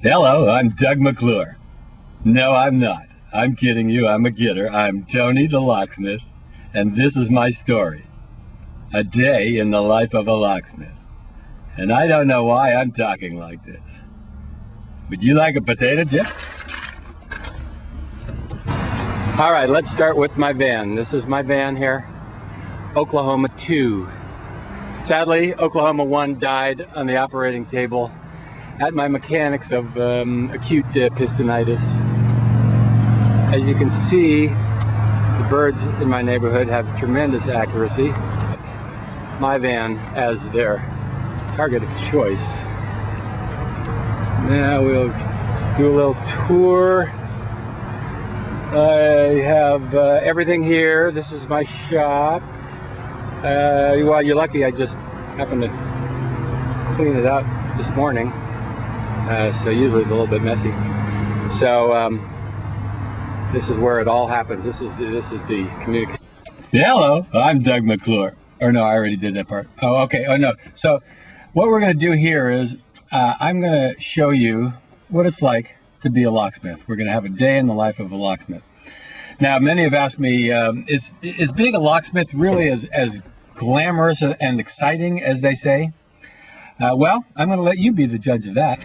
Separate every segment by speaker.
Speaker 1: Hello, I'm Doug McClure. No, I'm not. I'm kidding you. I'm a kidder. I'm Tony the Locksmith, and this is my story. A day in the life of a locksmith. And I don't know why I'm talking like this. Would you like a potato chip? All right, let's start with my van. This is my van here, Oklahoma 2. Sadly, Oklahoma 1 died on the operating table at my mechanics of acute pistonitis. As you can see, the birds in my neighborhood have tremendous accuracy. My van as their target of choice. Now we'll do a little tour. I have everything here. This is my shop. Well, you're lucky I just happened to clean it up this morning. So usually it's a little bit messy. So this is where it all happens. This is the communication. Hello, I'm Doug McClure. Or no, I already did that part. Oh, okay. Oh no. So what we're going to do here is I'm going to show you what it's like to be a locksmith. We're going to have a day in the life of a locksmith. Now, many have asked me, is being a locksmith really as glamorous and exciting as they say? Well, I'm going to let you be the judge of that.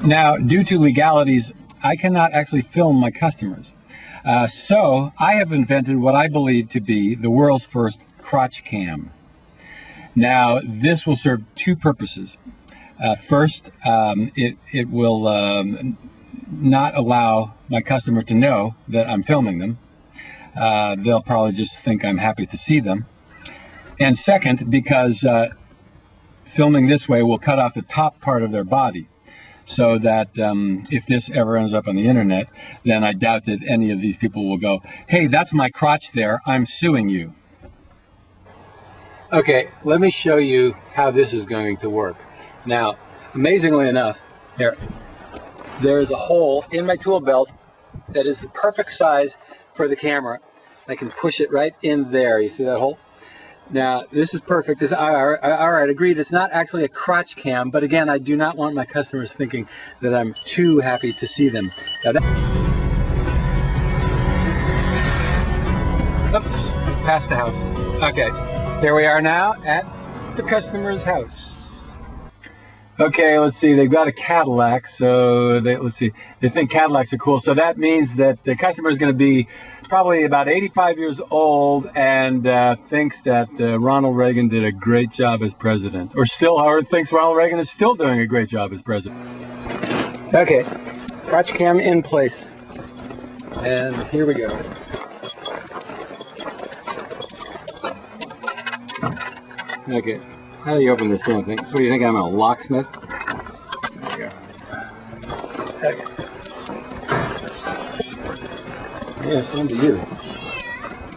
Speaker 1: Now, due to legalities, I cannot actually film my customers. So I have invented what I believe to be the world's first crotch cam. Now, this will serve two purposes. First, it will not allow my customer to know that I'm filming them. They'll probably just think I'm happy to see them. And second, because filming this way will cut off the top part of their body, so that if this ever ends up on the internet, then I doubt that any of these people will go, hey, that's my crotch there, I'm suing you. Okay, let me show you how this is going to work. Now, amazingly enough, there is a hole in my tool belt that is the perfect size for the camera. I can push it right in there. You see that hole? Now, this is perfect. All right, agreed. It's not actually a crotch cam, but again, I do not want my customers thinking that I'm too happy to see them. Now oops, past the house. Okay, here we are now at the customer's house. Okay, let's see, they've got a Cadillac, so let's see, they think Cadillacs are cool, so that means that the customer is going to be probably about 85 years old and thinks that Ronald Reagan did a great job as president, or thinks Ronald Reagan is still doing a great job as president. Okay, crotch cam in place, and here we go. Okay. How do you open this damn thing? What do you think, I'm a locksmith? There you go. Okay. Yeah, same to you.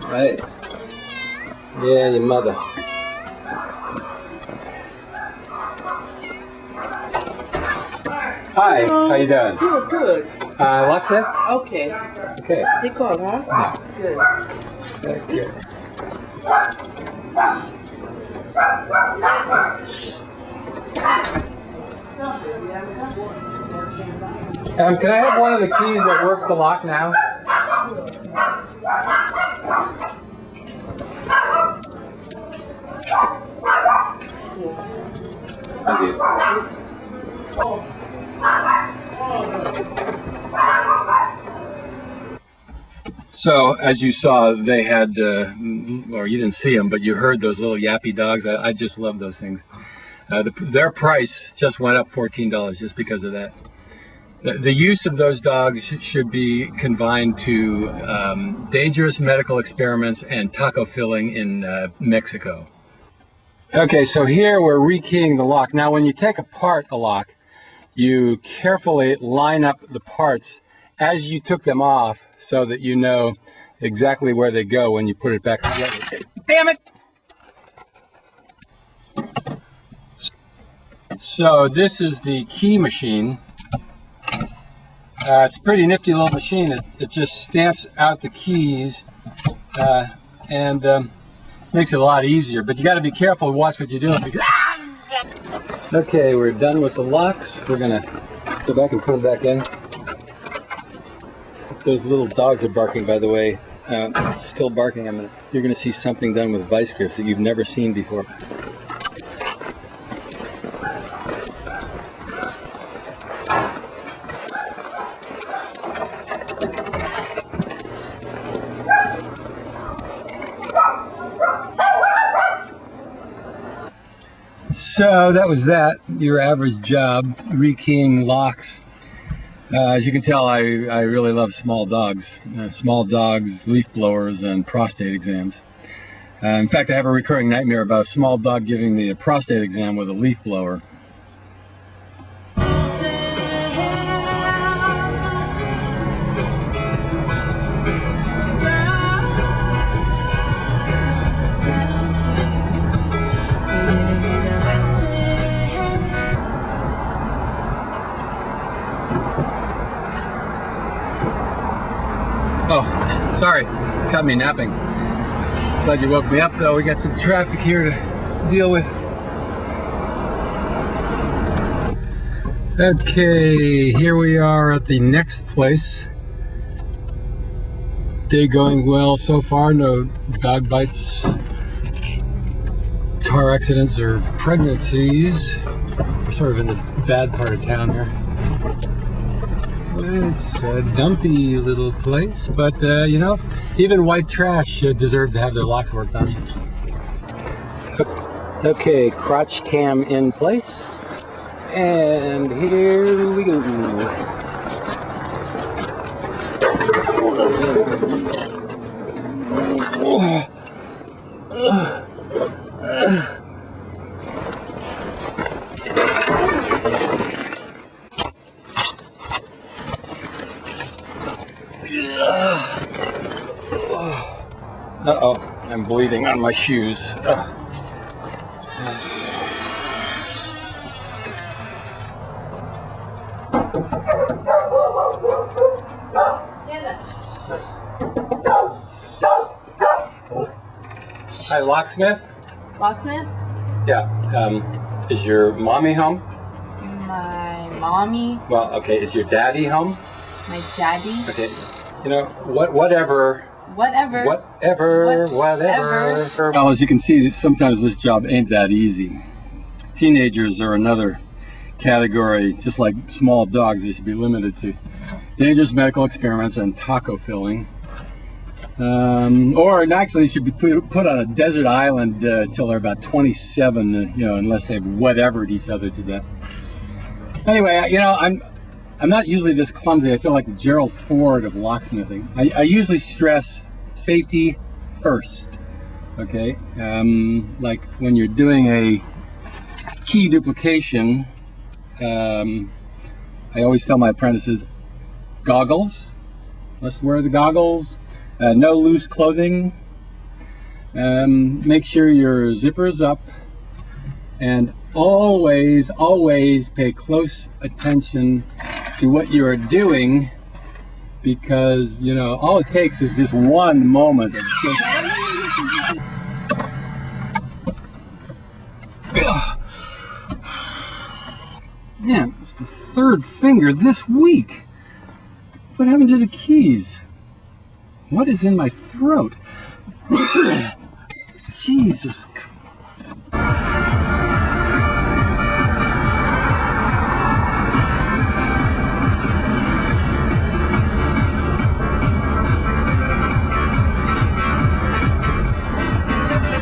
Speaker 1: Right. Yeah, your mother. Hi, how you doing?
Speaker 2: Good, good.
Speaker 1: Locksmith?
Speaker 2: Okay.
Speaker 1: Okay.
Speaker 2: You called, huh?
Speaker 1: Yeah.
Speaker 2: Good.
Speaker 1: Thank you. Can I have one of the keys that works the lock now? Thank you. So, as you saw, they had, or you didn't see them, but you heard those little yappy dogs. I just love those things. Their price just went up $14 just because of that. The use of those dogs should be confined to dangerous medical experiments and taco filling in Mexico. Okay, so here we're rekeying the lock. Now, when you take apart a lock, you carefully line up the parts as you took them off so that you know exactly where they go when you put it back together. Damn it! So this is the key machine. It's a pretty nifty little machine. It just stamps out the keys and makes it a lot easier. But you got to be careful and watch what you're doing. Because, okay, we're done with the locks. We're gonna Go back and put them back in. Those little dogs are barking, by the way. Still barking. You're going to see something done with vice grips that you've never seen before. So that was that, your average job, rekeying locks. As you can tell, I really love small dogs. Small dogs, leaf blowers, and prostate exams. In fact, I have a recurring nightmare about a small dog giving me a prostate exam with a leaf blower. Oh, sorry, caught me napping. Glad you woke me up though. We got some traffic here to deal with. Okay, here we are at the next place. Day going well so far. No dog bites, car accidents, or pregnancies. We're sort of in the bad part of town here. It's a dumpy little place, but you know, even white trash deserve to have their locks worked on. Okay, crotch cam in place, and here we go. Uh-oh, I'm bleeding on my shoes. Hi, Locksmith?
Speaker 2: Locksmith?
Speaker 1: Yeah, is your mommy home?
Speaker 2: My mommy?
Speaker 1: Well, okay, is your daddy home?
Speaker 2: My daddy?
Speaker 1: Okay, you know, whatever. Well, as you can see, sometimes this job ain't that easy. Teenagers are another category. Just like small dogs, they should be limited to dangerous medical experiments and taco filling. Or actually, they should be put on a desert island till they're about 27, you know, unless they've whatevered each other to death. Anyway, you know, I'm not usually this clumsy. I feel like the Gerald Ford of locksmithing. I usually stress safety first, okay? Like when you're doing a key duplication, I always tell my apprentices, goggles, let's wear the goggles, no loose clothing, make sure your zipper's up, and always pay close attention to what you're doing, because you know all it takes is this one moment of man, it's the third finger this week. What happened to the keys? What is in my throat? Jesus Christ.